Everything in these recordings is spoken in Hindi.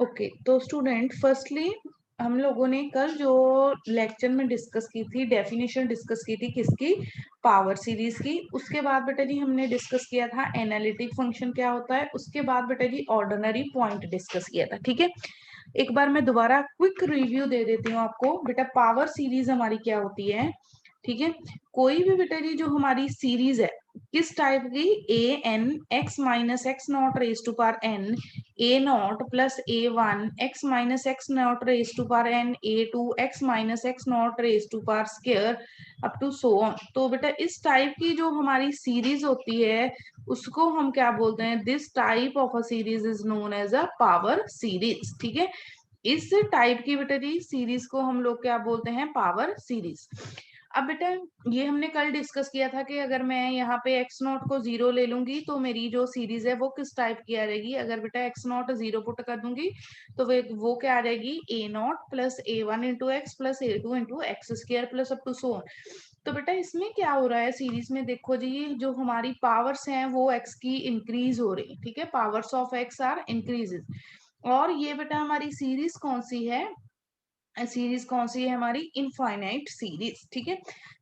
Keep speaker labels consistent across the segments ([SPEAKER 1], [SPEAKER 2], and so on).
[SPEAKER 1] ओके तो स्टूडेंट फर्स्टली हम लोगों ने कल जो लेक्चर में डिस्कस की थी, डेफिनेशन डिस्कस की थी किसकी, पावर सीरीज की। उसके बाद बेटा जी हमने डिस्कस किया था एनालिटिक फंक्शन क्या होता है। उसके बाद बेटा जी ऑर्डिनरी पॉइंट डिस्कस किया था। ठीक है, एक बार मैं दोबारा क्विक रिव्यू दे देती हूँ आपको। बेटा पावर सीरीज हमारी क्या होती है, ठीक है, कोई भी बेटा जी जो हमारी सीरीज है किस टाइप की, a n x minus x naught raise to power n a not plus a one x minus x naught raise to power n a two x minus x naught raise to power square up to so on. तो बेटा इस टाइप की जो हमारी सीरीज होती है उसको हम क्या बोलते हैं, this type of a series is known as a power series. ठीक है, इस टाइप की बेटा जी सीरीज को हम लोग क्या बोलते हैं, पावर सीरीज। अब बेटा ये हमने कल डिस्कस किया था कि अगर मैं यहाँ पे एक्स नॉट को जीरो ले लूंगी तो मेरी जो सीरीज है वो किस टाइप की आ जाएगी। अगर बेटा एक्स नॉट जीरो पुट कर दूंगी तो वो क्या आ जाएगी, a not plus a one into x plus a two into x square plus up to so on. तो बेटा इसमें क्या हो रहा है सीरीज में, देखो जी जो हमारी पावर्स हैं वो एक्स की इंक्रीज हो रही है। ठीक है, powers of x r increases. और ये बेटा हमारी सीरीज कौन सी है, सीरीज कौन सी है हमारी, इनफाइनाइट सीरीज। ठीक है,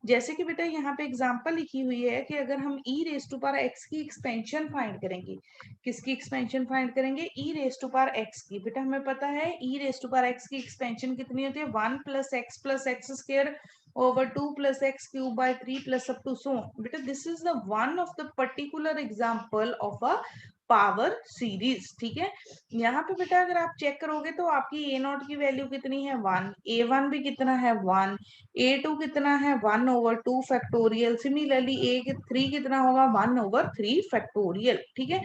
[SPEAKER 1] जैसे कि बेटा यहाँ पे एग्जांपल लिखी हुई है कि अगर हम e raise to power x की एक्सपेंशन फाइंड करेंगे, किसकी एक्सपेंशन फाइंड करेंगे, e raise to power x की। बेटा हमें पता है e raise to power x की एक्सपेंशन कितनी होती है, one plus x square over two plus x cube by three plus up to so. बेटा this is the one of the particular example of a power series. ठीक है, यहाँ पे बेटा अगर आप चेक करोगे तो आपकी ए नॉट की वैल्यू कितनी है, वन, ए वन भी कितना है, वन, ए टू कितना है, one over two factorial, similarly a three कितना होगा, वन ओवर थ्री फैक्टोरियल। ठीक है,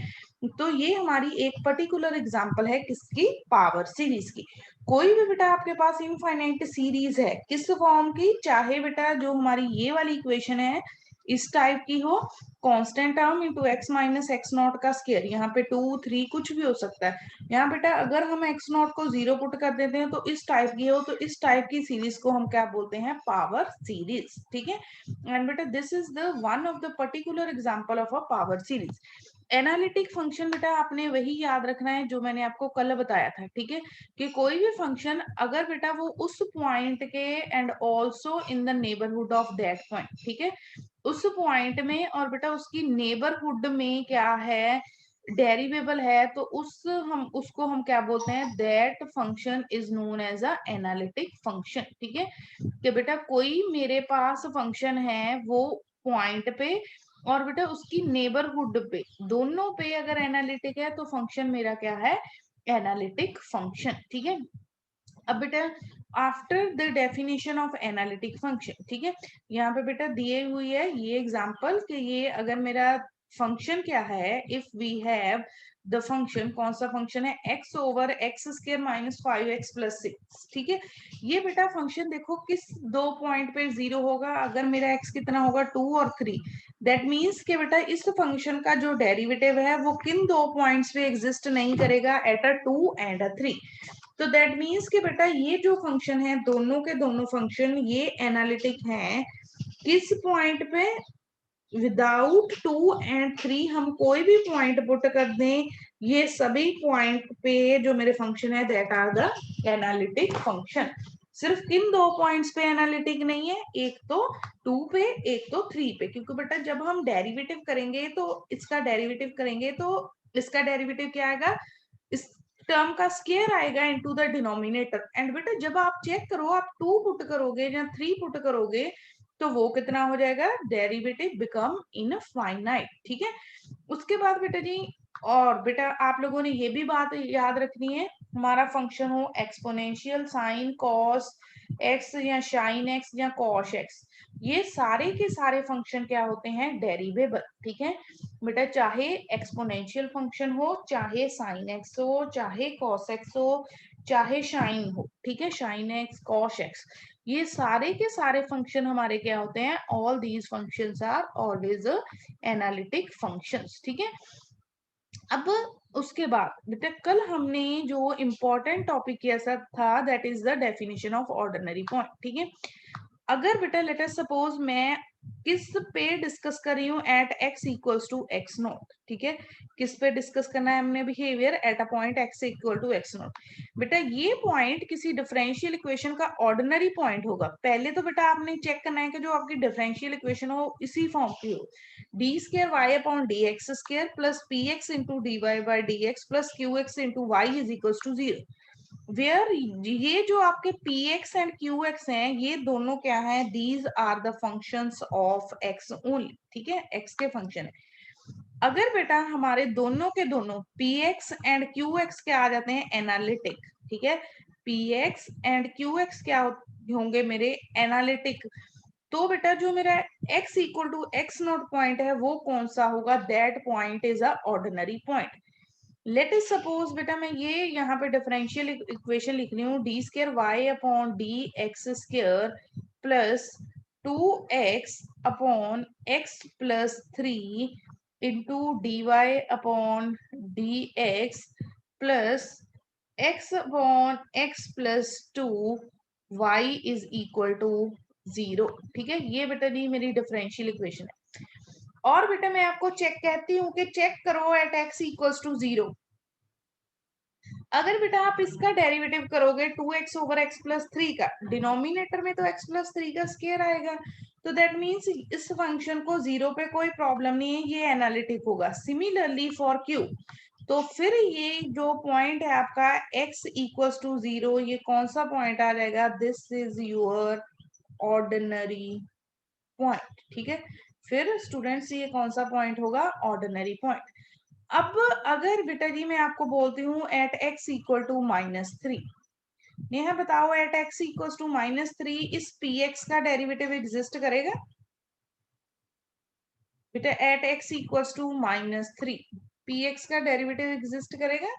[SPEAKER 1] तो ये हमारी एक पर्टिकुलर एग्जांपल है किसकी, पावर सीरीज की। कोई भी बेटा आपके पास इनफाइनाइट सीरीज है किस फॉर्म की, चाहे बेटा जो हमारी ये वाली इक्वेशन है इस टाइप की हो, constant term into x minus x not का स्क्वायर, यहाँ पे टू थ्री कुछ भी हो सकता है। यहाँ बेटा अगर हम एक्स नॉट को जीरो पुट कर देते हैं तो इस टाइप की हो, तो इस टाइप की सीरीज को हम क्या बोलते हैं, पावर सीरीज। ठीक है, एंड बेटा this is the one of the particular example of a power series. Analytic function बेटा आपने वही याद रखना है जो मैंने आपको कल बताया था। ठीक है, कि कोई भी फंक्शन अगर बेटा वो उस पॉइंट के and also in the neighbourhood of that point, ठीक है, उस पॉइंट में और बेटा उसकी नेबरहुड में क्या है, डेरिवेबल है, तो उसको हम क्या बोलते हैं, that function is known as a analytic function. ठीक है, कि बेटा कोई मेरे पास फंक्शन है वो पॉइंट पे और बेटा उसकी नेबरहुड पे, दोनों पे अगर एनालिटिक है तो फंक्शन मेरा क्या है, एनालिटिक फंक्शन। ठीक है, अब बेटा after the definition of analytic function, ठीक है, यहाँ पे बेटा दिए हुई है ये एग्जांपल कि ये अगर मेरा फंक्शन क्या है, if we have the function, कौन सा फंक्शन है, x over x square minus five x plus six. ठीक है, ये बेटा फंक्शन देखो किस दो पॉइंट पे जीरो होगा, अगर मेरा एक्स कितना होगा, टू और थ्री। दैट मीन्स कि बेटा इस फंक्शन का जो डेरिवेटिव है वो किन दो पॉइंट्स पे एग्जिस्ट नहीं करेगा, at a two and a three. तो दैट मीन्स कि बेटा ये जो फंक्शन है, दोनों के दोनों फंक्शन ये एनालिटिक हैं किस पॉइंट पे, विदाउट टू एंड थ्री हम कोई भी पॉइंट पुट कर दें, ये सभी पॉइंट पे जो मेरे फंक्शन है that are the analytic function. सिर्फ किन दो पॉइंट्स पे एनालिटिक नहीं है, एक तो टू पे एक तो थ्री पे, क्योंकि बेटा जब हम डेरिवेटिव करेंगे तो इसका डेरिवेटिव करेंगे तो इसका डेरिवेटिव क्या आएगा, इस टर्म का स्क्वायर आएगा इनटू द डिनोमिनेटर। एंड बेटा जब आप चेक करो, आप टू पुट करोगे या थ्री पुट करोगे तो वो कितना हो जाएगा, डेरिवेटिव बिकम इनफाइनाइट। ठीक है, उसके बाद बेटा जी, और बेटा आप लोगों ने ये भी बात याद रखनी है, हमारा फंक्शन हो एक्सपोनेंशियल साइन कॉस एक्स या साइन एक्स या कॉस एक्स, ये सारे के सारे फंक्शन क्या होते हैं, डेरिवेबल। ठीक है बेटा, चाहे एक्सपोनेंशियल फंक्शन हो, चाहे साइन एक्स हो, चाहे कॉस एक्स हो, चाहे साइन हो, ठीक है, साइन एक्स कॉस एक्स, ये सारे के सारे फंक्शन हमारे क्या होते हैं, all these functions are always analytic functions. ठीक है, अब उसके बाद बेटा कल हमने जो इम्पोर्टेंट टॉपिक किया था that is the definition of ordinary point. ठीक है, अगर बेटा लेट अस सपोज मैं किस पे डिस्कस कर रही हूँ, at x equals to x not, ठीक है। किस पे डिस्कस करना है हमने behaviour, at a point x equal to x not. बेटा ये पॉइंट किसी डिफरेंशियल इक्वेशन का ऑर्डिनरी पॉइंट होगा। पहले तो बेटा आपने चेक करना है कि जो आपकी डिफरेंशियल इक्वेशन हो इसी फॉर्म की हो, d square y upon d x square plus p x into d y by d x plus q x into y is equal to 0, where ये जो आपके p x and q x हैं ये दोनों क्या है, these are the functions of x only, ठीक है, एक्स के फंक्शन है। अगर बेटा हमारे दोनों के दोनों p x and q x क्या आ जाते हैं, एनालिटिक, ठीक है, p x and q x क्या होंगे मेरे, एनालिटिक, तो बेटा जो मेरा x equal to x not point है वो कौन सा होगा, that point is a ordinary point. Let is suppose बेटा मैं ये यहाँ पे डिफरेंशियल इक्वेशन लिख रही हूँ, d square y upon d x square plus 2x upon x plus 3 into d y upon d x plus x upon x plus 2 y is equal to 0, ठीक है। ये बेटा नहीं मेरी डिफरेंशियल इक्वेशन है। और बेटा मैं आपको चेक कहती हूँ कि चेक करो एट एक्स इक्वल्स टू 0। अगर बेटा आप इसका डेरिवेटिव करोगे 2x ओवर x प्लस 3 का, डिनोमिनेटर में तो x प्लस 3 का स्केयर आएगा, तो दैट मीन्स इस फंक्शन को 0 पे कोई प्रॉब्लम नहीं है, ये एनालिटिक होगा। सिमिलरली फॉर q, तो फिर ये जो पॉइंट है आपका x इक्वल्स टू 0, ये कौन सा पॉइंट आ जाएगा, this is your ordinary point, ठीक है। फिर स्टूडेंट्स ये कौन सा पॉइंट होगा, ऑर्डिनरी पॉइंट। अब अगर बेटा जी मैं आपको बोलती हूँ at x equal to -3, Neha बताओ एट एक्स इक्वल टू -3 इस पी एक्स का डेरिवेटिव एग्जिस्ट करेगा बेटा, at x equal to -3 p x का डेरिवेटिव एग्जिस्ट करेगा,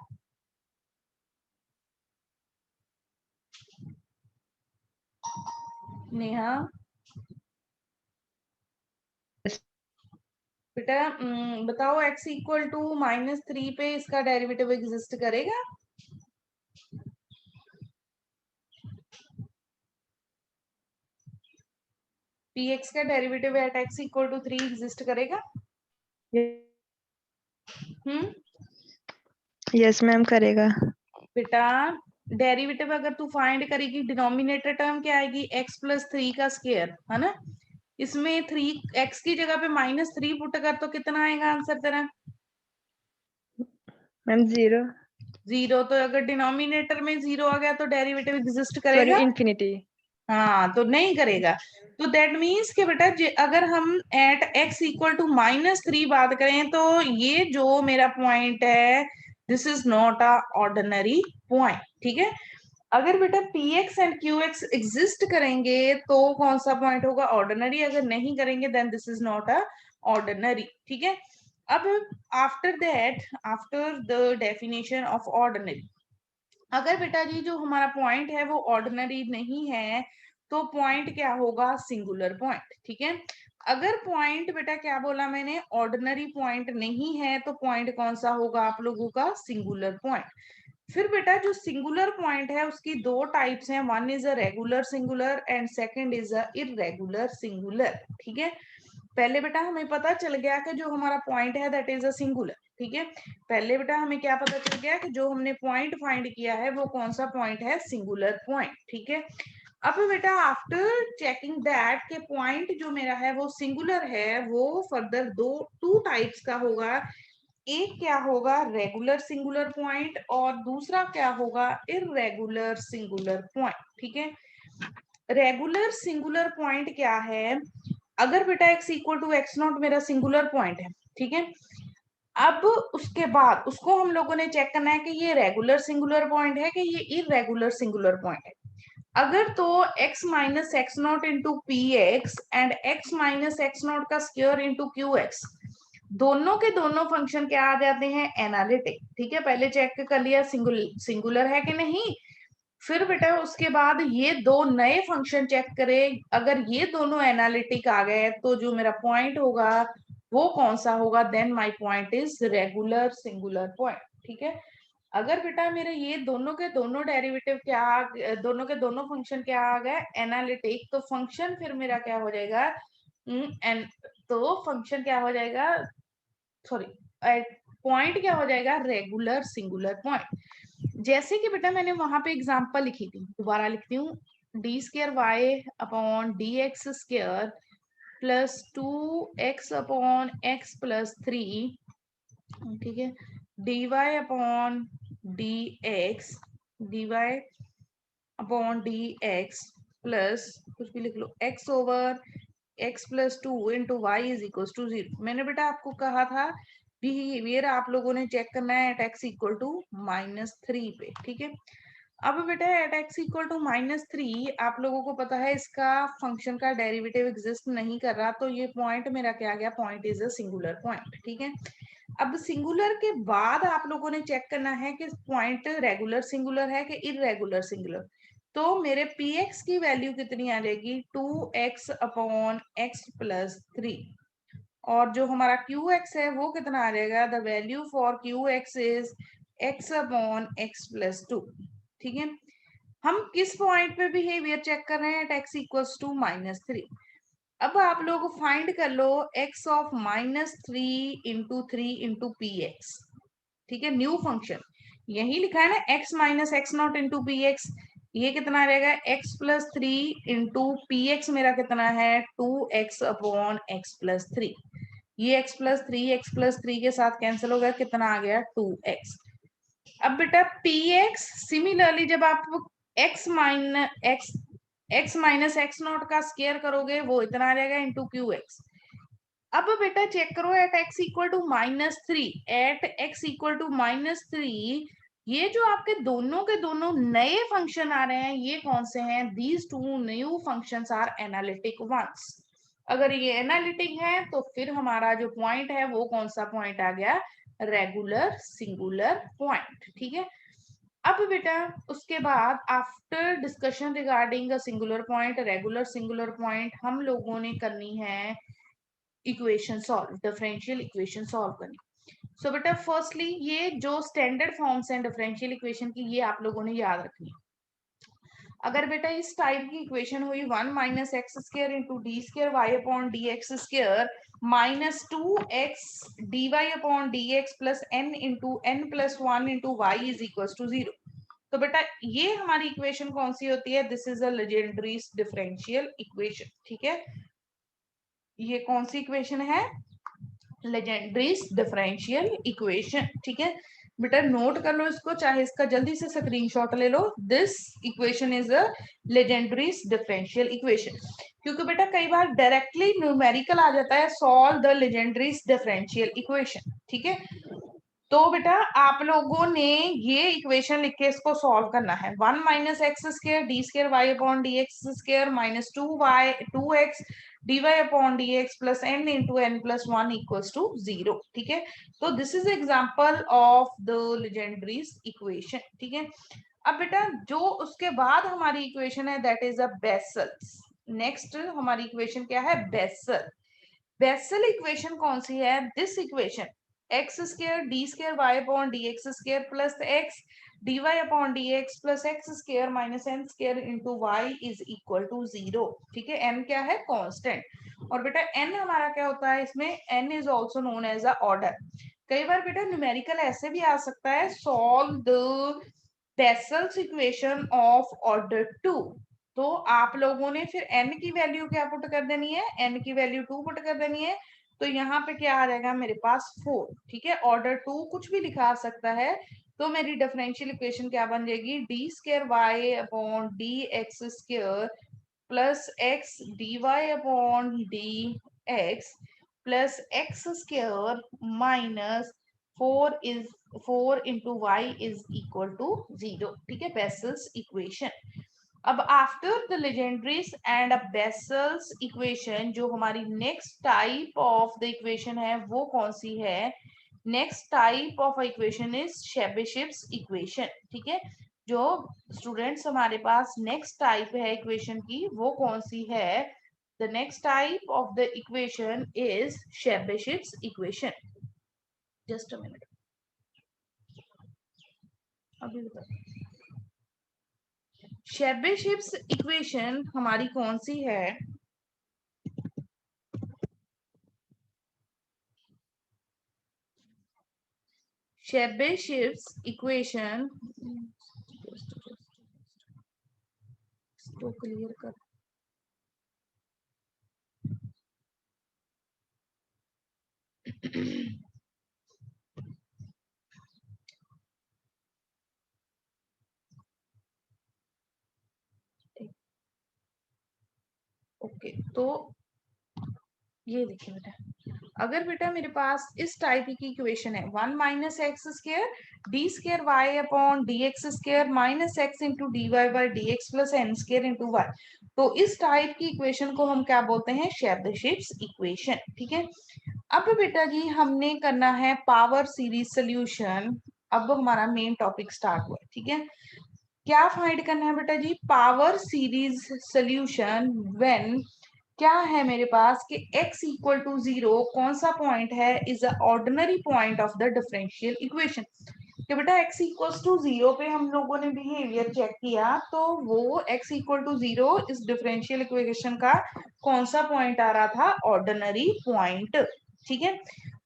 [SPEAKER 1] नेहा बेटा बताओ x इक्वल टू -3 पे इसका डेरिवेटिव एग्जिस्ट करेगा, पी एक्स का derivative at x equal to 3 exist करेगा।
[SPEAKER 2] यस मैम करेगा।
[SPEAKER 1] बेटा डेरिवेटिव अगर तू फाइंड करेगी, डिनोमिनेटर टर्म क्या आएगी, x प्लस 3 का स्क्वायर, है ना। इसमें 3x की जगह पे -3 पुट कर तो कितना आएगा आंसर तेरा,
[SPEAKER 2] मैम 0
[SPEAKER 1] 0। तो अगर डिनोमिनेटर में 0 आ गया तो डेरिवेटिव एग्जिस्ट
[SPEAKER 2] सॉरी
[SPEAKER 1] करेगा,
[SPEAKER 2] इन्फिनिटी।
[SPEAKER 1] हाँ तो नहीं करेगा। तो दैट मीन्स कि बेटा अगर हम एट x इक्वल टू -3 बात करें तो ये जो मेरा पॉइंट है this is not a ordinary point, ठीक है। अगर बेटा px एंड qx एग्जिस्ट करेंगे तो कौन सा पॉइंट होगा, ऑर्डिनरी। अगर नहीं करेंगे then this is not a ordinary, ठीक है। अब after that, after the definition of ordinary, अगर बेटा जी जो हमारा पॉइंट है वो ऑर्डिनरी नहीं है तो पॉइंट क्या होगा, सिंगुलर पॉइंट, ठीक है। अगर पॉइंट बेटा क्या बोला मैंने, ऑर्डिनरी पॉइंट नहीं है तो पॉइंट कौन सा होगा आप लोगों का, सिंगुलर पॉइंट। फिर बेटा जो सिंगुलर पॉइंट है उसकी दो टाइप्स हैं, one is a regular singular and second is a irregular singular, ठीक है। पहले बेटा हमें पता चल गया कि जो हमारा पॉइंट है दैट इज अ सिंगुलर, ठीक है। पहले बेटा हमें क्या पता चल गया कि जो हमने पॉइंट फाइंड किया है वो कौन सा पॉइंट है, सिंगुलर पॉइंट, ठीक है। अब बेटा आफ्टर चेकिंग दैट के पॉइंट जो मेरा है वो सिंगुलर है, वो फर्दर टू टाइप्स का होगा। एक क्या होगा, रेगुलर सिंगुलर पॉइंट, और दूसरा क्या होगा, इररेगुलर सिंगुलर पॉइंट, ठीक है। रेगुलर सिंगुलर पॉइंट क्या है, अगर बेटा x equal to x not मेरा सिंगुलर पॉइंट है, ठीक है। अब उसके बाद उसको हम लोगों ने चेक करना है कि ये रेगुलर सिंगुलर पॉइंट है कि ये इररेगुलर सिंगुलर पॉइंट है। अगर तो x minus x not into P x and x minus x not का स्क्वायर इंटू क्यू एक्स, दोनों के दोनों फंक्शन क्या आ जाते हैं, एनालिटिक, ठीक है। पहले चेक कर लिया सिंगुलर है कि नहीं। फिर बेटा उसके बाद ये दो नए फंक्शन चेक करें, अगर ये दोनों एनालिटिक आ गए तो जो मेरा पॉइंट होगा वो कौन सा होगा, then my point is regular singular point, ठीक है। अगर बेटा मेरे ये दोनों के दोनों डेरिवेटिव क्या, दोनों के दोनों फंक्शन क्या आ गए, एनालिटिक, तो फंक्शन फिर मेरा क्या हो जाएगा, एन, तो फंक्शन क्या हो जाएगा, सॉरी पॉइंट क्या हो जाएगा, रेगुलर सिंगुलर पॉइंट। जैसे कि बेटा मैंने वहां पे एग्जांपल लिखी थी, दोबारा लिखती हूँ, d square y upon d x square plus 2x upon x plus 3, ठीक है, dy upon d x, dy upon d x plus कुछ भी लिख लो x over x plus 2 into y is equal to 0। मैंने बेटा आपको कहा था बिहेवियर आप लोगों ने चेक करना है एट x इक्वल टू -3 पे, ठीक है। अब बेटा एट x इक्वल टू -3 आप लोगों को पता है इसका फंक्शन का डेरिवेटिव एग्जिस्ट नहीं कर रहा, तो ये पॉइंट मेरा क्या आ गया, point is a singular point, ठीक है। अब सिंगुलर के बाद आप लोगों ने चेक करना है कि पॉइंट रेगुलर सिंगुलर है कि इरेगुलर सिंगुलर। तो मेरे px की वैल्यू कितनी आ जाएगी, 2x अपॉन एक्स प्लस 3, और जो हमारा qx है वो कितना आ जाएगा, the value for qx is x upon x plus 2, ठीक है। हम किस पॉइंट पे बिहेवियर चेक कर रहे हैं, एट x इक्वल्स टू -3। अब आप लोग फाइंड कर लो x of -3 into 3 into P x, ठीक है, न्यू फंक्शन यही लिखा है ना, x minus x not into P x, ये कितना रहेगा, x plus 3 into P x मेरा कितना है 2x अपॉन एक्स प्लस 3, ये x प्लस थ्री के साथ कैंसिल हो गया, कितना आ गया 2x। अब बेटा px सिमिलरली जब आप x माइनस एक्स नॉट का स्केयर करोगे वो इतना आ जाएगा इंटू क्यू एक्स। अब बेटा चेक करो at x equal to -3, at x equal to -3 ये जो आपके दोनों के दोनों नए फंक्शन आ रहे हैं ये कौन से हैं, these two new functions are analytic ones. अगर ये एनालिटिक है तो फिर हमारा जो पॉइंट है वो कौन सा पॉइंट आ गया, रेगुलर सिंगुलर पॉइंट, ठीक है। अब बेटा उसके बाद after discussion regarding a singular point regular singular point हम लोगों ने करनी है equation solve, differential equation solve करनी। सो बेटा फर्स्टली ये जो स्टैंडर्ड फॉर्म्स हैं डिफरेंशियल इक्वेशन की ये आप लोगों ने याद रखनी है। अगर बेटा इस टाइप की इक्वेशन हुई 1 minus x square into d square y upon d x square minus 2x d y upon d x plus n into n plus 1 into y is equal to 0। तो बेटा ये हमारी इक्वेशन कौन सी होती है, this is a legendary differential equation, ठीक है। ये कौन सी इक्वेशन है, लेजेंडरीज डिफरेंशियल इक्वेशन, ठीक है। बेटा नोट कर लो इसको, चाहे इसका जल्दी से स्क्रीनशॉट ले लो, this equation is a Legendre's differential equation. क्योंकि बेटा कई बार डायरेक्टली न्यूमेरिकल आ जाता है, solve the Legendre's differential equation, ठीक है। तो बेटा आप लोगों ने ये इक्वेशन लिख के इसको सॉल्व करना है, 1 minus x square d square y upon d x square minus 2x d y upon d x plus n into n plus 1 equals to 0, ठीक है। तो this is example of the Legendre's equation, ठीक है। अब बेटा जो उसके बाद हमारी इक्वेशन है that is a Bessel's. Next हमारी इक्वेशन क्या है, बेसल। बेसल इक्वेशन कौन सी है, this equation x square d square y upon d x square plus x d y upon d x plus x square minus n square into y is equal to 0, ठीक है। एन क्या है, कांस्टेंट। और बेटा एन हमारा क्या होता है इसमें, n is also known as a order. कई बार बेटा न्यूमेरिकल ऐसे भी आ सकता है, solve the Bessel's equation of order 2। तो आप लोगों ने फिर n की वैल्यू क्या पुट कर देनी है, n की वैल्यू 2 पुट कर देनी है। तो यहाँ पे क्या आ जाएगा मेरे पास 4, ठीक है। ऑर्डर 2 कुछ भी लिखा सकता है, तो मेरी डिफरेंशियल इक्वेशन क्या बन जाएगी, d square y upon d x square plus x d y upon d x plus x square minus 4 into y is equal to 0, ठीक है, बेसल्स इक्वेशन। अब after the Legendre's and a Bessel's equation जो हमारी next type of the equation है वो कौन सी है, next type of equation is Chebyshev's equation, ठीक है। जो स्टूडेंट्स हमारे पास नेक्स्ट टाइप है इक्वेशन की वो कौन सी है, the next type of the equation is Chebyshev's equation. Just a minute, अभी बता, शेबिशिप्स इक्वेशन हमारी कौन सी है, शेबेशिव्स इक्वेशन इसको क्लियर कर। ओके तो ये देखिए बेटा, अगर बेटा मेरे पास इस टाइप की इक्वेशन है 1 minus x square d square y upon d x square minus x into d y by d x plus n square into y, तो इस टाइप की इक्वेशन को हम क्या बोलते हैं? शेबेशिव्स इक्वेशन। ठीक है, अब बेटा जी हमने करना है पावर सीरीज सोल्यूशन। अब हमारा मेन टॉपिक स्टार्ट हुआ है। ठीक है, क्या फाइंड करना है बेटा जी? पावर सीरीज सोल्यूशन व्हेन क्या है मेरे पास कि x इक्वल टू 0 कौन सा पॉइंट है? Is a ordinary point of the differential equation. कि बेटा x इक्वल्स टू 0 पे हम लोगों ने बिहेवियर चेक किया, तो वो x इक्वल टू 0 इस डिफरेंशियल इक्वेशन का कौन सा पॉइंट आ रहा था? Ordinary point. ठीक है,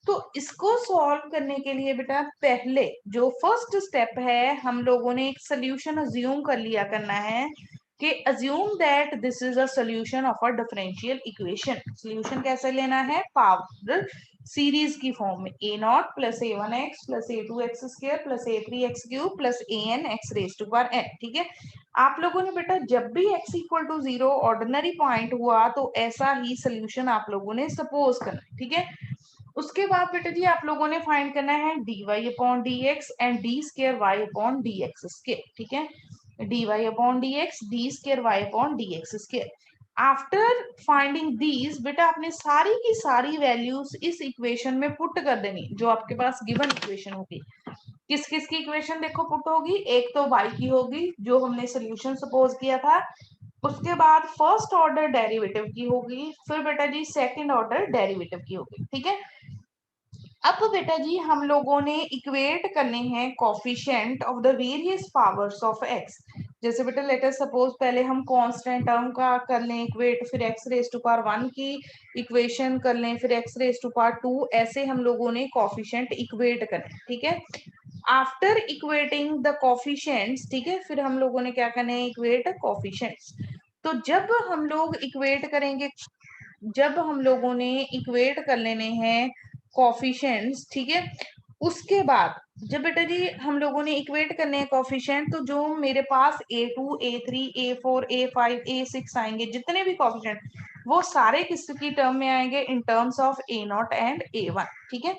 [SPEAKER 1] तो इसको सॉल्व करने के लिए बेटा पहले जो फर्स्ट स्टेप है, हम लोगों ने एक सोल्यूशन अज्यूम कर लिया करना है कि assume that this is a solution of a differential equation। solution कैसे लेना है? पावर सीरीज की फॉर्म में a not plus a one x plus a two x square plus a three x cube plus a n x raise to power n. ठीक है, आप लोगों ने बेटा जब भी x equal to 0 ordinary point हुआ तो ऐसा ही सोल्यूशन आप लोगों ने सपोज करना है। ठीक है, उसके बाद बेटा जी आप लोगों ने फाइंड करना है d y upon d x and d square y upon d x square. ठीक है, dy upon dx d square y upon dx square। After finding these बेटा आपने सारी की सारी वैल्यूज इस इक्वेशन में पुट कर देनी, जो आपके पास गिवन इक्वेशन होगी। किस किस की इक्वेशन देखो पुट होगी? एक तो y की होगी जो हमने सोल्यूशन सपोज किया था, उसके बाद फर्स्ट ऑर्डर डेरिवेटिव की होगी, फिर बेटा जी सेकंड ऑर्डर डेरिवेटिव की होगी। ठीक है, अब बेटा जी हम लोगों ने इक्वेट करने हैं coefficient of the various powers of x. जैसे बेटा लेट अस सपोज पहले हम कांस्टेंट टर्म का कर लें इक्वेट, फिर एक्स रेज टू पावर 1 की इक्वेशन कर लें, फिर एक्स रेज टू पावर 2, ऐसे हम लोगों ने कोफिशिएंट इक्वेट करना है। ठीक है, आफ्टर इक्वेटिंग द कोफिशिएंट्स, ठीक है, फिर हम लोगों ने क्या करना है? Equate coefficients. तो जब हम लोग इक्वेट करेंगे, जब हम लोगों ने इक्वेट कर लेने हैं कॉफिशिएंट्स, ठीक है, उसके बाद जब बेटा जी हम लोगों ने इक्वेट करने हैं कॉफिशिएंट, तो जो मेरे पास a2 a3 a4 a5 a6 आएंगे, जितने भी कॉफिशिएंट, वो सारे किसकी टर्म में आएंगे? In terms of a not and a1। ठीक है,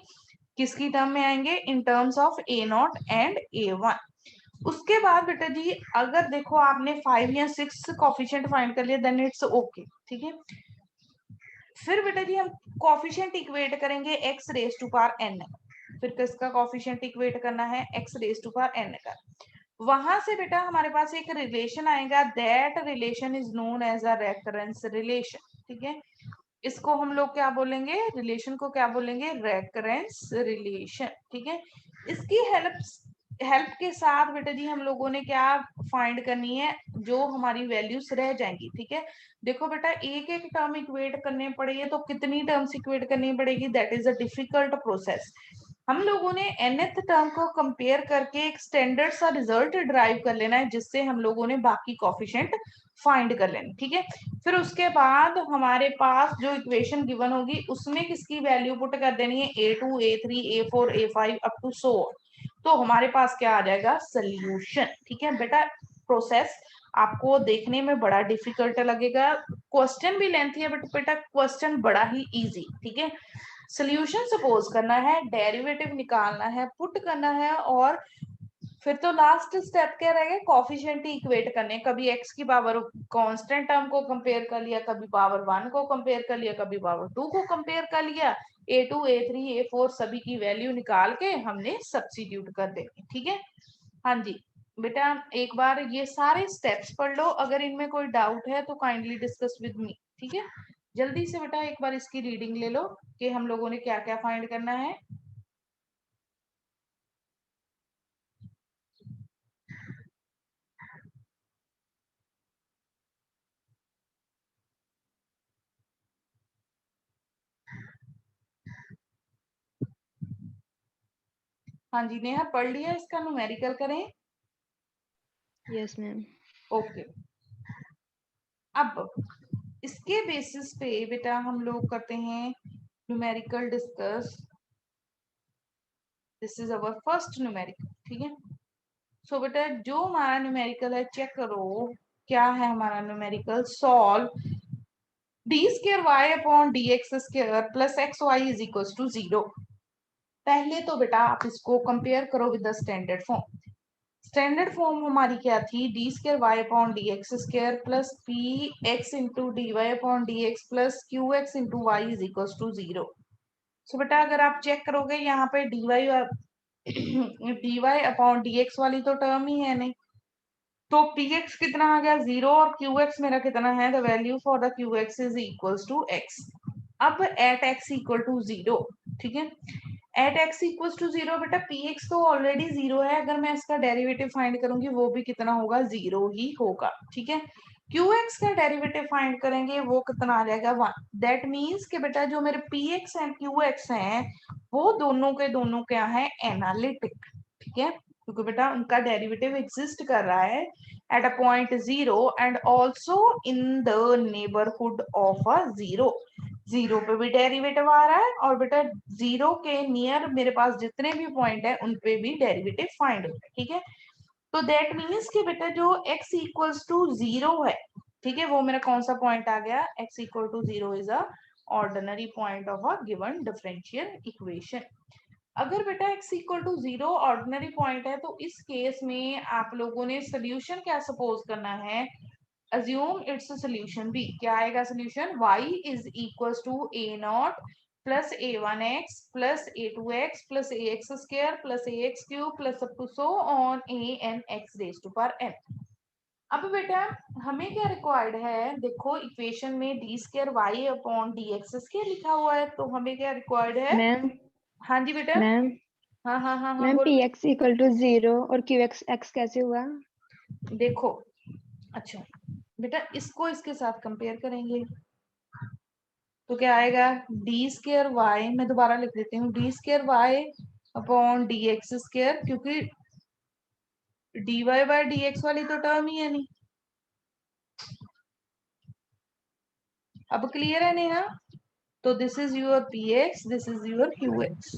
[SPEAKER 1] किसकी टर्म में आएंगे? In terms of a not and a1। उसके बाद बेटा जी अगर देखो आपने 5 या 6 कॉफिशिएंट फाइंड कर लिया देन इट्स ओके। ठीक है, फिर बेटा जी हम कॉफिशिएंट इक्वेट करेंगे x raise to power n। फिर किसका कॉफिशिएंट इक्वेट करना है? x raise to power n का। वहां से बेटा हमारे पास एक रिलेशन आएगा, that relation is known as a recurrence relation. ठीक है, इसको हम लोग क्या बोलेंगे? रिलेशन को क्या बोलेंगे? Recurrence relation. ठीक है, इसकी हेल्प हेल्प के साथ बेटा जी हम लोगों ने क्या फाइंड करनी है? जो हमारी वैल्यूज रह जाएंगी। ठीक है, देखो बेटा एक एक टर्म इक्वेट करने पड़ेगी तो कितनी टर्म्स इक्वेट करनी पड़ेगी? That is a difficult process. हम लोगों ने nth टर्म को कंपेयर करके एक स्टैंडर्ड सा रिजल्ट ड्राइव कर लेना है, जिससे हम लोगों ने बाकी कॉफिशिएंट फाइंड कर लेना। ठीक है, फिर उसके बाद हमारे पास जो इक्वेशन गिवन होगी उसमें किसकी वैल्यू पुट कर देनी है? a2 a3 a4 a5 up to सो, तो हमारे पास क्या आ जाएगा? सोल्यूशन। ठीक है बेटा, प्रोसेस आपको देखने में बड़ा डिफिकल्ट लगेगा, क्वेश्चन भी लेंथी है, बट बेटा क्वेश्चन बड़ा ही इजी। ठीक है, सोल्यूशन सपोज करना है, डेरिवेटिव निकालना है, पुट करना है, और फिर तो लास्ट स्टेप क्या रहेगा? कॉफिशिएंट ही इक्वेट करने। कभी एक्स की पावर कांस्टेंट टर्म को कंपेयर कर लिया, कभी पावर 1 को कंपेयर कर लिया, कभी पावर 2 को कंपेयर कर लिया, a2 a3 a4 सभी की वैल्यू निकाल के हमने सब्स्टिट्यूट कर देनी। ठीक है, हाँ जी बेटा एक बार ये सारे स्टेप्स पढ़ लो, अगर इनमें कोई डाउट है तो काइंडली डिस्कस विद मी। ठीक है, जल्दी से बेटा एक बार इसकी रीडिंग ले लो कि हम लोगों ने क्या क्या फाइंड करना है। हाँ जी नेहा, पढ़ लिया, इसका न्यूमेरिकल करें।
[SPEAKER 2] Yes ma'am.
[SPEAKER 1] ओके, अब इसके बेसिस पे बेटा हम लोग करते हैं numerical discuss. This is our first numerical, ठीक है। सो बेटा जो हमारा न्यूमेरिकल है, चेक करो क्या है हमारा numerical. Solve d square y upon d x square plus x y is equal to 0। पहले तो बेटा आप इसको कंपेयर करो with the standard form. Standard form हमारी क्या थी, d square y upon d x square plus p x into d y upon d x plus q x into y is equal to 0। So बेटा अगर आप चेक करोगे यहाँ पे D y upon d x वाली तो टर्म ही है नहीं, तो पी एक्स कितना आ गया 0 और क्यू एक्स मेरा कितना है, the value for the q x is equal to x. अब एट एक्स इक्वल टू 0, ठीक है। एट एक्स इक्वल टू 0 बेटा पी एक्स तो ऑलरेडी 0 है, अगर मैं इसका डेरिवेटिव फाइंड करूंगी वो भी कितना होगा, 0 ही होगा, ठीक है। क्यू एक्स का डेरिवेटिव फाइंड करेंगे वो कितना आ जाएगा 1। दैट मीन्स कि बेटा जो मेरे P x and q x हैं वो दोनों के दोनों क्या है, एनालिटिक, ठीक है, क्योंकि बेटा उनका डेरिवेटिव एग्जिस्ट कर रहा है eight a point 0 and also in the neighbourhood of a 0। 0 पे भी डेरिवेटिव आ रहा है और बेटा 0 के नियर मेरे पास जितने भी पॉइंट है उन पे भी डेरिवेटिव फाइंड होता है, ठीक है। तो दैट मीन्स कि बेटा जो x इक्वल्स टू 0 है, ठीक है, वो मेरा कौन सा पॉइंट आ गया, x equal to 0 is a ordinary point of a given differential equation. अगर बेटा x equal to 0 ordinary point है तो इस केस में आप लोगों ने सोल्यूशन क्या सपोज करना है, assume it's a solution b। क्या आएगा solution, y is equals to a naught plus a1x plus a2x plus ax square plus ax cube plus up to so on a n x raised to power n। अब बेटा हमें क्या रिक्वायर्ड है, देखो इक्वेशन में d square y upon d x square लिखा हुआ है, तो हमें क्या रिक्वायर्ड है।
[SPEAKER 2] मैम
[SPEAKER 1] हाँ जी बेटा।
[SPEAKER 2] मैम
[SPEAKER 1] हाँ हाँ हाँ हाँ
[SPEAKER 2] मैम
[SPEAKER 1] बोलो।
[SPEAKER 2] पी एक्स इक्वल टू 0 और क्यू एक्स एक्स कैसे हुआ?
[SPEAKER 1] देखो अच्छा बेटा इसको इसके साथ कंपेयर करेंगे तो क्या आएगा, डी स्क्र वाई, मैं दोबारा लिख देती हूँ, d square y upon d x square, क्योंकि d y by d x वाली तो टर्म ही है नहीं। अब क्लियर है नेहा, तो this is your p x, this is your q x.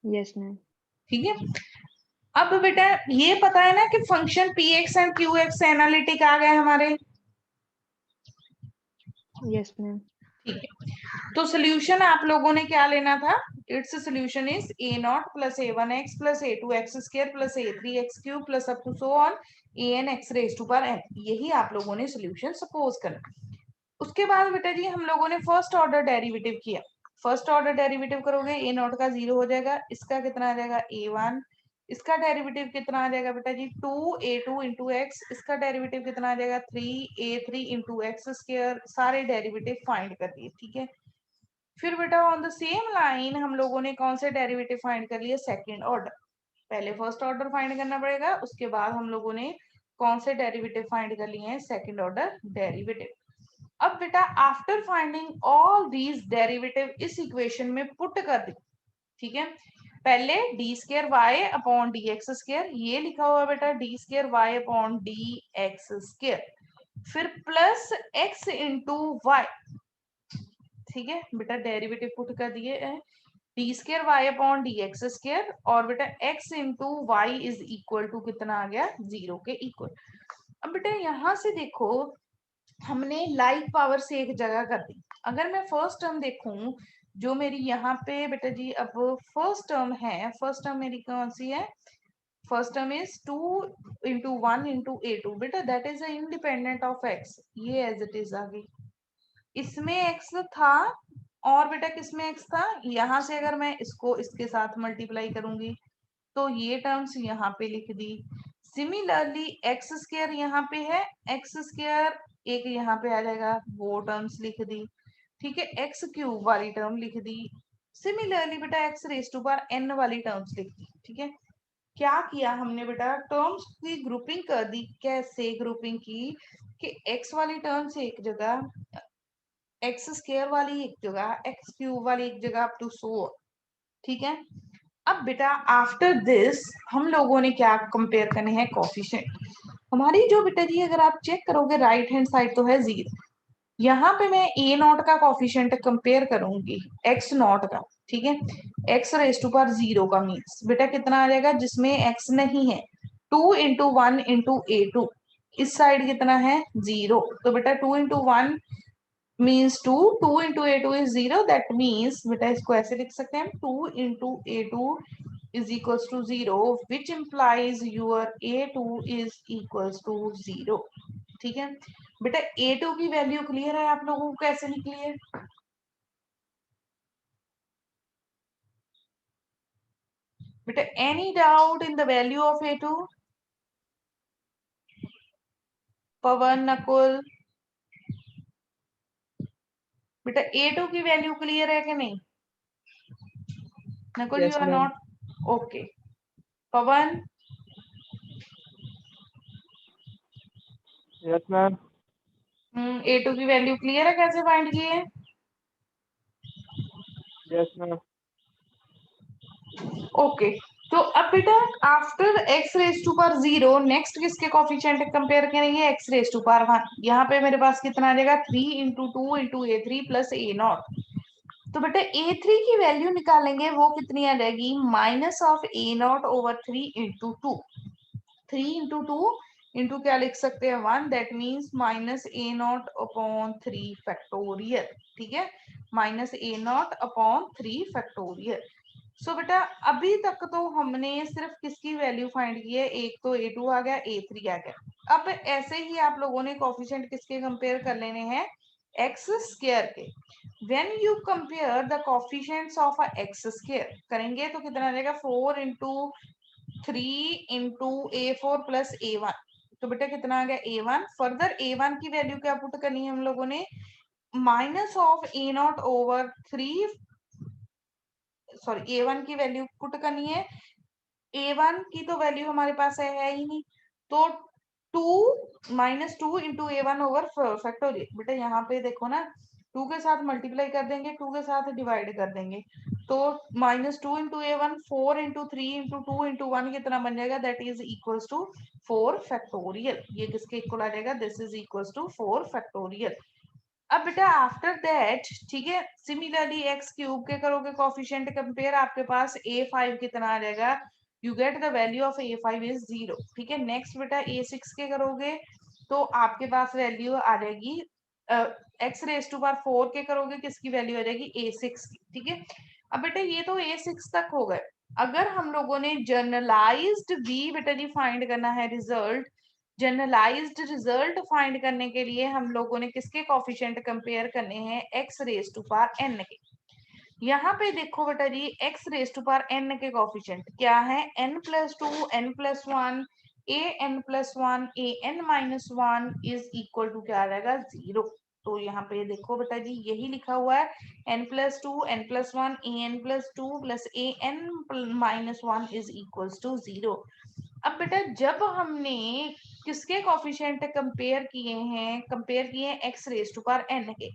[SPEAKER 2] Yes ma'am.
[SPEAKER 1] ठीक है, अब बेटा ये पता है ना कि function p x and q x analytic आ गए हमारे।
[SPEAKER 2] Yes ma'am.
[SPEAKER 1] ठीक है, तो सोल्यूशन आप लोगों ने क्या लेना था, its solution is a not plus a one x plus a two x square plus a three x cube plus up to so on a n x raise to power n. यही आप लोगों ने सोल्यूशन सपोज करना। उसके बाद बेटा जी हम लोगों ने फर्स्ट ऑर्डर डेरिवेटिव किया। फर्स्ट ऑर्डर डेरिवेटिव करोगे ए नॉट का 0 हो जाएगा, इसका कितना आ जाएगा a1, इसका डेरिवेटिव कितना आ जाएगा बेटा जी 2a2 इंटू एक्स, इसका डेरिवेटिव कितना आ जाएगा 3a3 इंटू एक्स स्क्र, सारे डेरिवेटिव फाइंड कर दिए, ठीक है। फिर बेटा ऑन द सेम लाइन हम लोगों ने कौन से डेरिवेटिव फाइंड कर लिए, सेकंड ऑर्डर। पहले फर्स्ट ऑर्डर फाइंड करना पड़ेगा, उसके बाद हम लोगों ने कौन से डेरिवेटिव फाइंड कर लिए हैं, सेकंड ऑर्डर डेरिवेटिव। अब बेटा after finding all these derivative इस इक्वेशन में पुट कर दी, ठीक है। पहले d square y upon d x square, ये लिखा हुआ बेटा d square y upon d x square, फिर प्लस एक्स इंटू वाई, ठीक है बेटा डेरिवेटिव पुट कर दिए है d square y upon d x square, और बेटा x into y is equal to कितना आ गया 0 के इक्वल। अब बेटा यहां से देखो हमने लाइक पावर से एक जगह कर दी। अगर मैं फर्स्ट टर्म देखूं जो मेरी यहाँ पे बेटा जी, अब फर्स्ट टर्म है, फर्स्ट टर्म मेरी कौन सी है, first term is 2 into one into a two, बेटा that is independent of x, ये एज इट इज आ गई। इसमें एक्स था और बेटा किसमें एक्स था, यहाँ से अगर मैं इसको इसके साथ मल्टीप्लाई करूंगी तो ये टर्म्स यहाँ पे लिख दी। सिमिलरली एक्स स्क्र यहाँ पे है, एक्स स्क्र एक यहाँ पे आ जाएगा, वो टर्म्स लिख दी, ठीक है। एक्स क्यूब वाली टर्म लिख दी। सिमिलरली बेटा x raise to power n वाली टर्म्स लिख दी, ठीक है। क्या किया हमने बेटा, टर्म्स की ग्रुपिंग कर दी। कैसे ग्रुपिंग की कि एक्स वाली टर्म्स एक जगह, एक्स स्क्वायर वाली एक जगह, एक्स क्यूब वाली एक जगह, अप टू सो, ठीक है। अब बेटा आफ्टर दिस हम लोगों ने क्या कंपेयर करने हैं, कोफिशिएंट। हमारी जो बेटा जी अगर आप चेक करोगे राइट हैंड साइड तो है 0, यहाँ पे मैं ए नॉट का कोफिशिएंट कंपेयर करूंगी एक्स नॉट का, ठीक है। एक्स रेज टू पावर 0 का मीन्स बेटा कितना आ जाएगा, जिसमें एक्स नहीं है 2 इंटू 1 इंटू ए टू, इस साइड कितना है 0, तो बेटा 2 into 1 means 2, 2 into a two is 0, that means बेटा इसको ऐसे लिख सकते हैं 2 into a two is equals to 0, which implies your a2 is equals to 0, ठीक है। बेटा a2 की वैल्यू क्लियर है आप लोगों को, कैसे निकली है? बेटा any doubt in the value of a2? Pawan, Nakul, बेटा a2 की वैल्यू क्लियर है कि नहीं? Nakul you
[SPEAKER 2] Yes,
[SPEAKER 1] are
[SPEAKER 2] ma'am.
[SPEAKER 1] Not okay. Pawan,
[SPEAKER 2] Yes, ma'am.
[SPEAKER 1] a2 की वैल्यू क्लियर है, कैसे फाइंड किए?
[SPEAKER 2] Yes, ma'am.
[SPEAKER 1] ओके तो अब बेटा after x raise to power 0 next किसके कोफिशिएंट कंपेयर करेंगे, एक्स रेज टू पावर 1। यहाँ पे मेरे पास कितना आ जाएगा 3 into 2 into a three plus a naught, तो बेटा ए थ्री की वैल्यू निकालेंगे, वो कितनी आ जाएगी minus of a naught over 3 into 2, 3 into 2 into क्या लिख सकते हैं 1, that means minus a naught upon 3 factorial, ठीक है, minus a naught upon 3 factorial. So बेटा अभी तक तो हमने सिर्फ किसकी वैल्यू फाइंड की है, एक तो a2 आ गया, a3 आ गया। अब ऐसे ही आप लोगों ने कोफिशिएंट किसके कंपेयर कर लेने हैं, एक्स स्क्वायर के। When you compare the coefficients of a x square करेंगे तो कितना आ जाएगा 4 into 3 into a4 plus a1, तो बेटा कितना आ गया a1। फर्दर a1 की वैल्यू क्या पुट करनी है हम लोगों ने, minus of a naught over 3, sorry a1 की वैल्यू पुट करनी है, a1 की तो वैल्यू हमारे पास है ही नहीं, तो 2 minus 2 into A1 over factorial. बेटा यहाँ पे देखो ना 2 के साथ मल्टीप्लाई कर देंगे, 2 के साथ डिवाइड कर देंगे, तो माइनस 2 इंटू ए1, 4 इंटू 3 इंटू 2 इंटू 1 कितना बन जाएगा, that is equals to 4 factorial. ये किसके इक्वल आ जाएगा, this is equals to 4 factorial. अब बेटा आफ्टर दैट, ठीक है, सिमिलरली एक्स क्यूब के करोगे कोफिशिएंट कंपेयर, आपके पास a5 कितना आ जाएगा, you get the value of a5 is 0, ठीक है। नेक्स्ट बेटा a6 के करोगे तो आपके पास वैल्यू आ जाएगी एक्स रेज टू पावर 4 के करोगे किसकी वैल्यू आ जाएगी a6 की, ठीक है। अब बेटा ये तो a6 तक हो गए। अगर हम लोगों ने जनरलाइज्ड v बेटा जी फाइंड करना है रिजल्ट, जनरलाइज्ड रिजल्ट फाइंड करने के लिए हम लोगों ने किसके कोफिशिएंट कंपेयर करने हैं, x raise to power n के। यहाँ पे देखो बेटा जी x raise to power n के कोफिशिएंट क्या है, n plus two, n plus one, a n plus one, a n minus one is equal to क्या आ जाएगा 0। तो यहाँ पे देखो बेटा जी यही लिखा हुआ है, n plus two, n plus one, a n plus two plus a n minus one is equal to 0। अब बेटा जब हमने किसके कोफिशिएंट कंपेयर किए हैं x raise to power n के,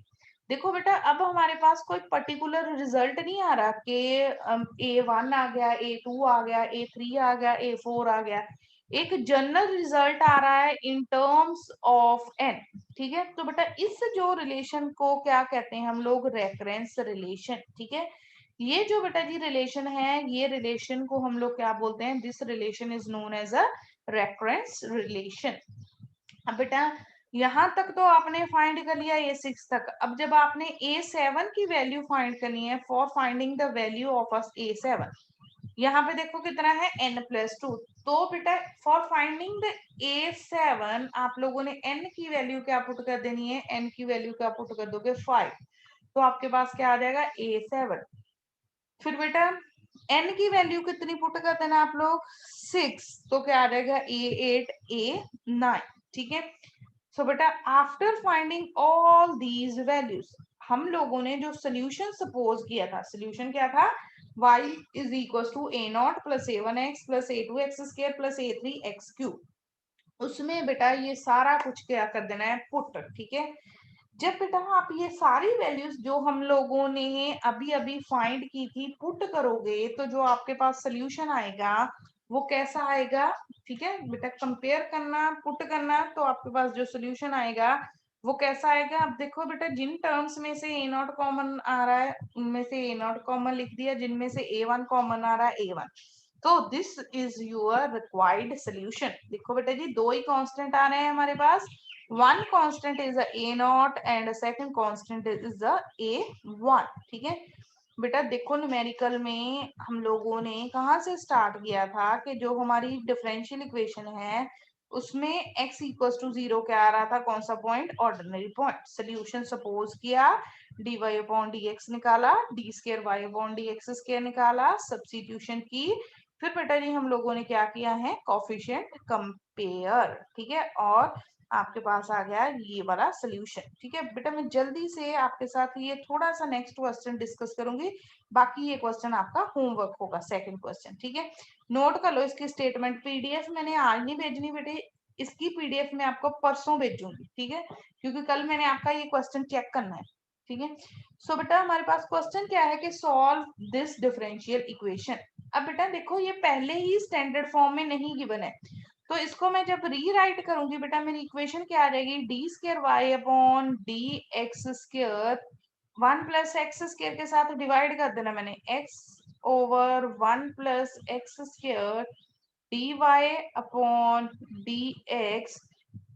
[SPEAKER 1] देखो बेटा अब हमारे पास कोई पर्टिकुलर रिजल्ट नहीं आ रहा कि a1 आ गया, a2 आ गया, a3 आ गया, a4 आ गया, एक जनरल रिजल्ट आ रहा है इन टर्म्स ऑफ n, ठीक है। तो बेटा इस जो रिलेशन को क्या कहते हैं हम लोग, रेफरेंस रिलेशन, ठीक है। ये जो बेटा जी रिलेशन है, ये रिलेशन को हम लोग क्या बोलते हैं, this relation is known as a reference relation. अब बेटा यहां तक तो आपने फाइंड कर लिया a6 तक। अब जब आपने a7 की वैल्यू फाइंड करनी है, for finding the value of a7, यहाँ पे देखो कितना है n प्लस टू, तो बेटा फॉर फाइंडिंग द a7 आप लोगों ने n की वैल्यू क्या पुट कर देनी है, n की वैल्यू क्या पुट कर दोगे 5, तो आपके पास क्या आ जाएगा a7। फिर बेटा n की वैल्यू कितनी पुट कर देना आप लोग 6, तो क्या आ जाएगा a8 a9, ठीक है। सो बेटा after finding all these values हम लोगों ने जो सोल्यूशन सपोज किया था, सोल्यूशन क्या था, y is equal to a not plus a1x plus a2x square plus a3x cube, उसमें बेटा ये सारा कुछ क्या कर देना है पुट, ठीक है। जब बेटा आप ये सारी वैल्यूज जो हम लोगों ने अभी अभी फाइंड की थी पुट करोगे तो जो आपके पास सोल्यूशन आएगा वो कैसा आएगा, ठीक है बेटा, कंपेयर करना पुट करना, तो आपके पास जो सोल्यूशन आएगा वो कैसा आएगा। अब देखो बेटा, जिन टर्म्स में से ए नॉट कॉमन आ रहा है उनमें से ए नॉट कॉमन लिख दिया, जिनमें से ए वन कॉमन आ रहा है ए वन, तो this is your required solution. देखो बेटा जी, दो ही कांस्टेंट आ रहे हैं हमारे पास, one constant is a naught and a second constant is a a1, ठीक है बेटा। देखो न्यूमेरिकल में हम लोगों ने कहाँ से स्टार्ट किया था कि जो हमारी डिफरेंशियल इक्वेशन है उसमें x इक्वल टू 0 क्या आ रहा था, कौन सा point, ordinary point. Solution suppose किया, dy अपॉन dx निकाला, d square y upon dx square निकाला, सब्स्टिट्यूशन की, फिर बेटा जी हम लोगों ने क्या किया है, कोफिशिएंट कंपेयर, ठीक है, और आपके पास आ गया ये वाला सोल्यूशन। ठीक है बेटा, मैं जल्दी से आपके साथ ये थोड़ा सा नेक्स्ट क्वेश्चन डिस्कस करूंगी, बाकी ये क्वेश्चन आपका होमवर्क होगा, सेकंड क्वेश्चन, ठीक है। नोट कर लो इसकी स्टेटमेंट, पीडीएफ मैंने आज नहीं भेजनी बेटे, इसकी पीडीएफ मैं आपको परसों भेजूंगी, ठीक है, क्योंकि कल मैंने आपका ये क्वेश्चन चेक करना है, ठीक है। सो बेटा हमारे पास क्वेश्चन क्या है कि सॉल्व दिस डिफरेंशियल इक्वेशन। अब बेटा देखो, ये पहले ही स्टैंडर्ड फॉर्म में नहीं गिवन है, तो इसको मैं जब रीराइट करूंगी बेटा, मेरी इक्वेशन क्या आ जाएगी, d square y upon d x square, 1 + x² के साथ डिवाइड कर देना मैंने, x over 1 + x² d y upon d x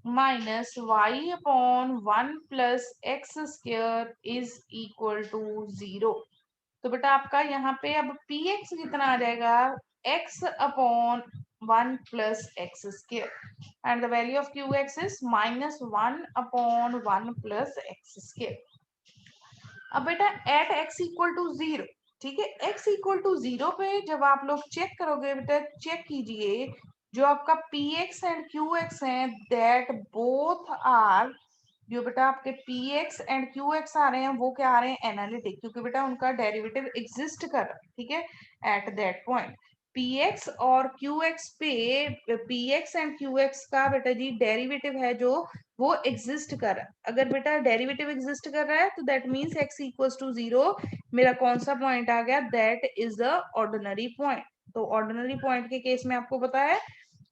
[SPEAKER 1] minus y upon 1 + x² is equal to 0। तो बेटा आपका यहाँ पे अब px कितना आ जाएगा, x upon 1 + x² and the value of qx is -1 upon 1 + x²। अब बेटा एट x इक्वल टू 0, ठीक है, x इक्वल टू 0 पे जब आप लोग चेक करोगे बेटा, चेक कीजिए जो आपका px एंड qx है दैट बोथ आर, जो बेटा आपके px एंड qx आ रहे हैं वो क्या आ रहे हैं, एनालिटिक, क्योंकि बेटा उनका डेरिवेटिव एग्जिस्ट कर रहा है, ठीक है, एट दैट पॉइंट px और qx पे, px एंड qx का बेटा जी डेरिवेटिव है जो वो एग्जिस्ट कर रहा है। अगर बेटा डेरिवेटिव एग्जिस्ट कर रहा है तो that means x equals to 0 मेरा कौन सा पॉइंट आ गया, that is the ordinary point. तो ऑर्डिनरी पॉइंट के केस में आपको पता है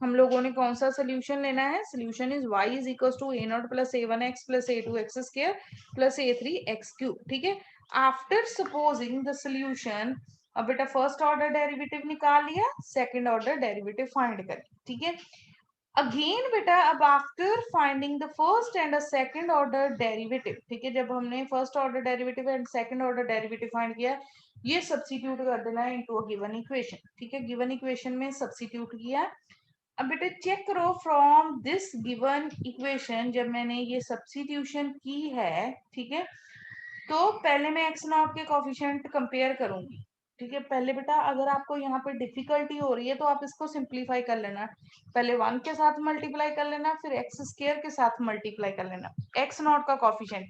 [SPEAKER 1] हम लोगों ने कौन सा सोल्यूशन लेना है, solution is y is equal to a0 + a1x + a2x² + a3x³, ठीक है। आफ्टर सपोजिंग द सोल्यूशन, अब बेटा फर्स्ट ऑर्डर डेरिवेटिव निकाल लिया, सेकंड ऑर्डर डेरिवेटिव फाइंड कर, ठीक है। अगेन बेटा अब after finding the first and the second order derivative, ठीक है, जब हमने first order derivative and second order derivative find किया, ये सब्स्टिट्यूट कर देना है इनटू अ गिवन इक्वेशन, ठीक है, गिवन इक्वेशन में सब्स्टिट्यूट किया। अब बेटा चेक करो फ्रॉम दिस गिवन इक्वेशन, जब मैंने ये सब्स्टिट्यूशन की है, ठीक है, तो पहले मैं एक्स नॉट के कोफिशिएंट कंपेयर करूंगी, ठीक है। पहले बेटा अगर आपको यहाँ पे डिफिकल्टी हो रही है तो आप इसको सिंप्लीफाई कर लेना, पहले 1 के साथ मल्टीप्लाई कर लेना, फिर x² के साथ मल्टीप्लाई कर लेना, एक्स नॉट का कोफिशिएंट,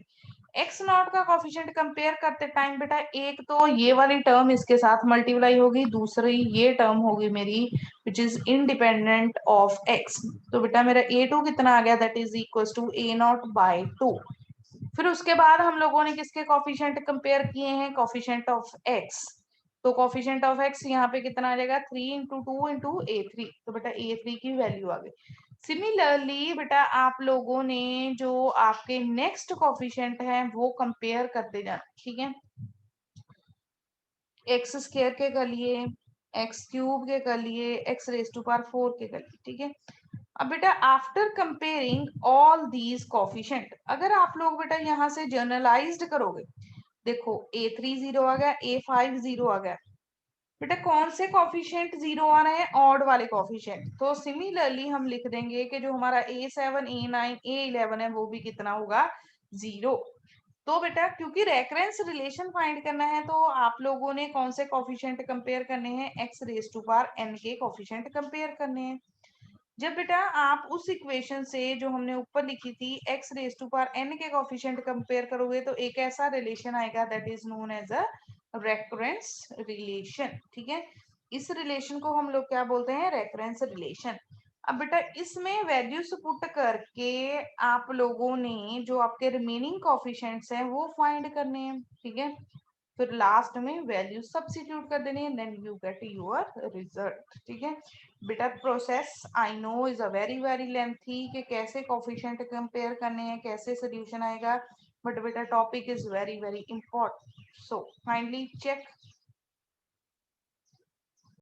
[SPEAKER 1] एक्स नॉट का कोफिशिएंट कंपेयर करते टाइम बेटा एक तो ये वाली टर्म इसके साथ मल्टीप्लाई होगी, दूसरी ये टर्म होगी मेरी which is independent of x, तो बेटा मेरा a2 कितना आ गया, that is equal to a0/2। फिर उसके बाद हम लोगों ने किसके कॉफिशिएंट कंपेयर किए हैं, कॉफिशिएंट ऑफ x, तो कॉफिशिएंट ऑफ x यहाँ पे कितना आ जाएगा, 3 × 2 × a3, तो बेटा a3 की वैल्यू आ गई। सिमिलरली बेटा आप लोगों ने जो आपके नेक्स्ट कॉफिशिएंट है वो कंपेयर करते जाना, ठीक है, x² के कर लिए, x³ के कर लिए, x⁴ के कर लिए, ठीक है। अब बेटा after comparing all these coefficient, अगर आप लोग बेटा यहाँ से जर्नलाइज्ड करोगे, देखो a3 0 आ गया, a5 0 आ गया, बेटा कौन से कोफिशिएंट 0 आ रहे हैं, ऑड वाले कोफिशिएंट, तो सिमिलरली हम लिख देंगे कि जो हमारा a7 a9 a11 है वो भी कितना होगा, 0। तो बेटा क्योंकि रेफरेंस रिलेशन फाइंड करना है तो आप लोगों ने कौन से कोफिशिएंट कंपेयर करने हैं, x⁴n के कोफिशिएंट कंपेयर करने हैं। जब बेटा आप उस इक्वेशन से जो हमने ऊपर लिखी थी x⁴n के कोफिशिएंट कंपेयर करोगे तो एक ऐसा रिलेशन आएगा that is known as a recurrence relation, ठीक है। इस रिलेशन को हम लोग क्या बोलते हैं, रेकरेंस रिलेशन। अब बेटा इसमें वैल्यूज पुट करके आप लोगों ने जो आपके रिमेनिंग कोफिशिएंट्स हैं वो फाइंड करने हैं, ठीक है। फिर लास्ट में वैल्यू सब्स्टिट्यूट कर देनी है, then you get your result, ठीक है। बेटा process I know is a very very lengthy कि कैसे कोफिशिएंट कंपेयर करने हैं, कैसे सोल्यूशन आएगा, बट बेटा topic is very very important, so kindly check